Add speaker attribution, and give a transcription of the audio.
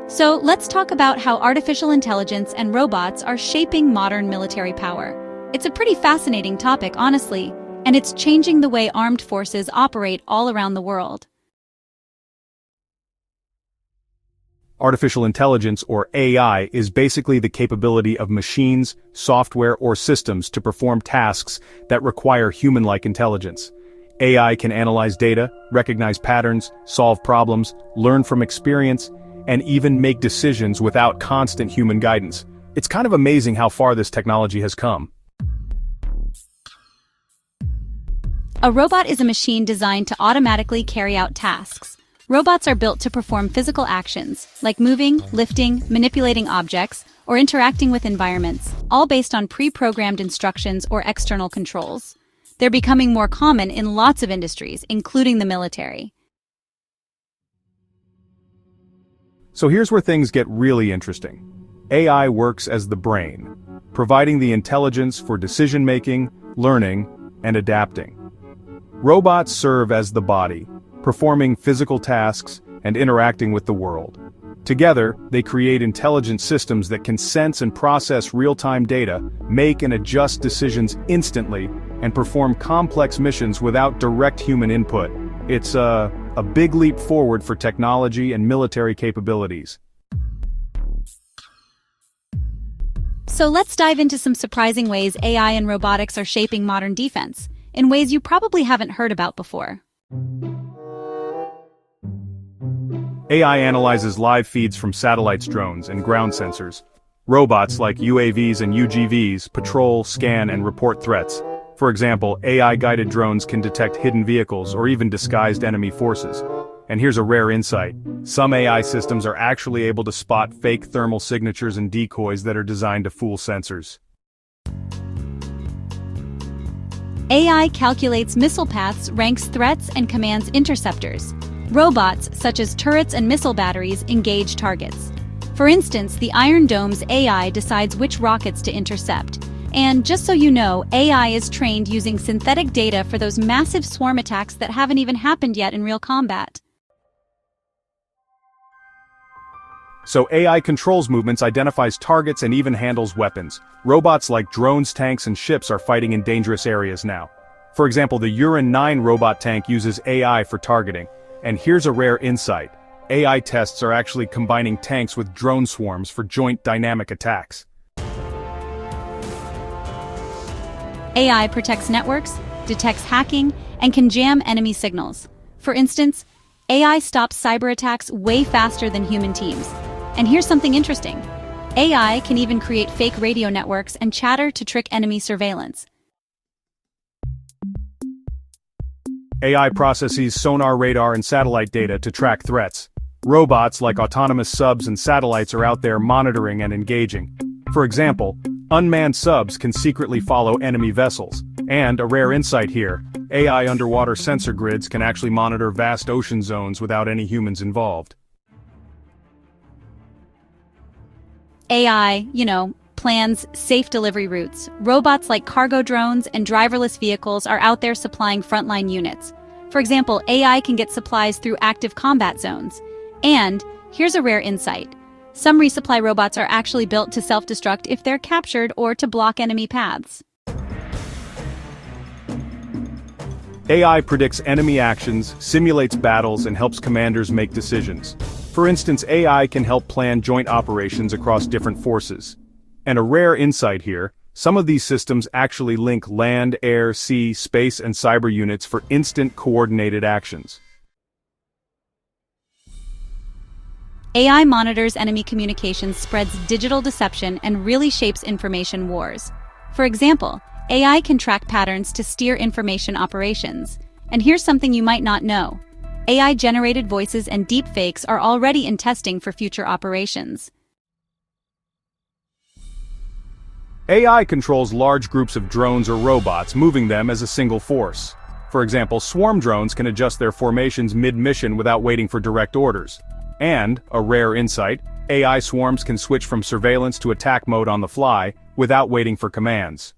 Speaker 1: So let's talk about how artificial intelligence and robots are shaping modern military power. It's a pretty fascinating topic, honestly, and it's changing the way armed forces operate all around the world.
Speaker 2: Artificial intelligence, or AI, is basically the capability of machines, software, or systems to perform tasks that require human-like intelligence. AI can analyze data, recognize patterns, solve problems, learn from experience, and even make decisions without constant human guidance. It's kind of amazing how far this technology has come.
Speaker 1: A robot is a machine designed to automatically carry out tasks. Robots are built to perform physical actions, like moving, lifting, manipulating objects, or interacting with environments, all based on pre-programmed instructions or external controls. They're becoming more common in lots of industries, including the military.
Speaker 2: So here's where things get really interesting. AI works as the brain, providing the intelligence for decision-making, learning, and adapting. Robots serve as the body, performing physical tasks and interacting with the world. Together, they create intelligent systems that can sense and process real-time data, make and adjust decisions instantly, and perform complex missions without direct human input. It's a big leap forward for technology and military capabilities.
Speaker 1: So let's dive into some surprising ways AI and robotics are shaping modern defense, in ways you probably haven't heard about before.
Speaker 2: AI analyzes live feeds from satellites, drones, and ground sensors. Robots like UAVs and UGVs patrol, scan, and report threats. For example, AI-guided drones can detect hidden vehicles or even disguised enemy forces. And here's a rare insight. Some AI systems are actually able to spot fake thermal signatures and decoys that are designed to fool sensors.
Speaker 1: AI calculates missile paths, ranks threats, and commands interceptors. Robots, such as turrets and missile batteries, engage targets. For instance, the Iron Dome's AI decides which rockets to intercept. And just so you know, AI is trained using synthetic data for those massive swarm attacks that haven't even happened yet in real combat.
Speaker 2: So AI controls movements, identifies targets, and even handles weapons. Robots like drones, tanks, and ships are fighting in dangerous areas now. For example, the Uran 9 robot tank uses AI for targeting. And here's a rare insight. AI tests are actually combining tanks with drone swarms for joint dynamic attacks.
Speaker 1: AI protects networks, detects hacking, and can jam enemy signals. For instance, AI stops cyber attacks way faster than human teams. And here's something interesting. AI can even create fake radio networks and chatter to trick enemy surveillance.
Speaker 2: AI processes sonar, radar, and satellite data to track threats. Robots like autonomous subs and satellites are out there monitoring and engaging. For example, unmanned subs can secretly follow enemy vessels. And a rare insight here, AI underwater sensor grids can actually monitor vast ocean zones without any humans involved.
Speaker 1: AI, plans safe delivery routes. Robots like cargo drones and driverless vehicles are out there supplying frontline units. For example, AI can get supplies through active combat zones. And here's a rare insight. Some resupply robots are actually built to self-destruct if they're captured or to block enemy paths.
Speaker 2: AI predicts enemy actions, simulates battles, and helps commanders make decisions. For instance, AI can help plan joint operations across different forces. And a rare insight here, some of these systems actually link land, air, sea, space, and cyber units for instant coordinated actions.
Speaker 1: AI monitors enemy communications, spreads digital deception, and really shapes information wars. For example, AI can track patterns to steer information operations. And here's something you might not know. AI-generated voices and deepfakes are already in testing for future operations.
Speaker 2: AI controls large groups of drones or robots, moving them as a single force. For example, swarm drones can adjust their formations mid-mission without waiting for direct orders. And, a rare insight, AI swarms can switch from surveillance to attack mode on the fly, without waiting for commands.